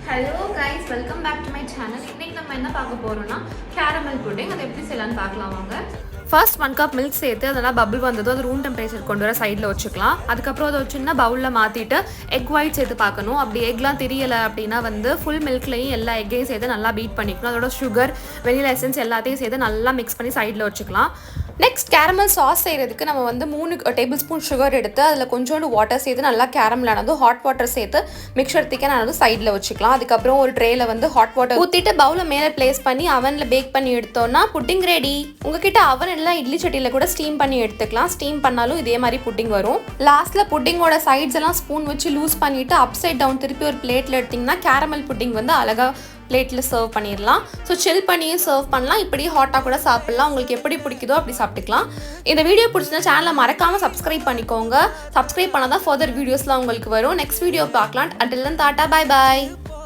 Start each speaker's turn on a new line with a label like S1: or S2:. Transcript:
S1: Hello guys, welcome back to my channel. இன்னைக்கு நம்ம என்ன பார்க்க போறோம்னா கேரமல் புட்டிங். அதை எப்படி செய்யலாம்னு பார்க்கலாம் வாங்க. ஃபர்ஸ்ட் 1 கப் மில்க் சேர்த்து அதெல்லாம் பபிள் வந்ததும் அது ரூம் டெம்பரேச்சர் கொண்டு வர சைடில் வச்சுக்கலாம். அதுக்கப்புறம் அதை ஒரு சின்ன பவுலில் மாற்றிட்டு எக் ஒயிட் சேர்த்து பார்க்கணும். அப்படி எக்லாம் தெரியலை அப்படின்னா ஃபுல் மில்க்லையும் எல்லா எக்கையும் சேர்த்து நல்லா பீட் பண்ணிக்கணும். அதோட சுகர், வெனிலா எசன்ஸ் எல்லாத்தையும் சேர்த்து நல்லா மிக்ஸ் பண்ணி சைடில் வச்சுக்கலாம். நெக்ஸ்ட் கேரமல் சாஸ் செய்கிறதுக்கு நம்ம 3 டேபிள் ஸ்பூன் சுகர் எடுத்து அதில் கொஞ்சோண்டு வாட்டர் சேர்த்து நல்லா கேரமல் ஆனதும் ஹாட் வாட்டர் சேர்த்து மிக்சர் திக்க நான் சைடில் வச்சுக்கலாம். அதுக்கப்புறம் ஒரு ட்ரேயில் ஹாட் வாட்டர் ஊற்றிட்டு பவுலில் மேலே பிளேஸ் பண்ணி அவனில் பேக் பண்ணி எடுத்தோன்னா புட்டிங் ரெடி. உங்ககிட்ட அவன் எல்லாம் இட்லி சட்டியில் கூட ஸ்டீம் பண்ணி எடுத்துக்கலாம். ஸ்டீம் பண்ணாலும் இதே மாதிரி புட்டிங் வரும். லாஸ்ட்டில் புட்டிங்கோட சைட்ஸ் எல்லாம் ஸ்பூன் வச்சு லூஸ் பண்ணிவிட்டு அப்சைட் டவுன் திருப்பி ஒரு பிளேட்டில் எடுத்திங்கன்னா கேரமல் புட்டிங் அழகாக பிளேட்டில் சர்வ் பண்ணிடலாம். ஸோ சில் பண்ணியும் சர்வ் பண்ணலாம். இப்படி ஹாட்டாக கூட சாப்பிட்லாம். உங்களுக்கு எப்படி பிடிக்குதோ அப்படி சாப்பிட்டுக்கலாம். இந்த வீடியோ பிடிச்சிருந்தா சேனலை மறக்காமல் சப்ஸ்கிரைப் பண்ணிக்கோங்க. சப்ஸ்கிரைப் பண்ணால் தான் ஃபர்தர் வீடியோஸ்லாம் உங்களுக்கு வரும். நெக்ஸ்ட் வீடியோ பார்க்கலாம். Until then Tata, bye bye.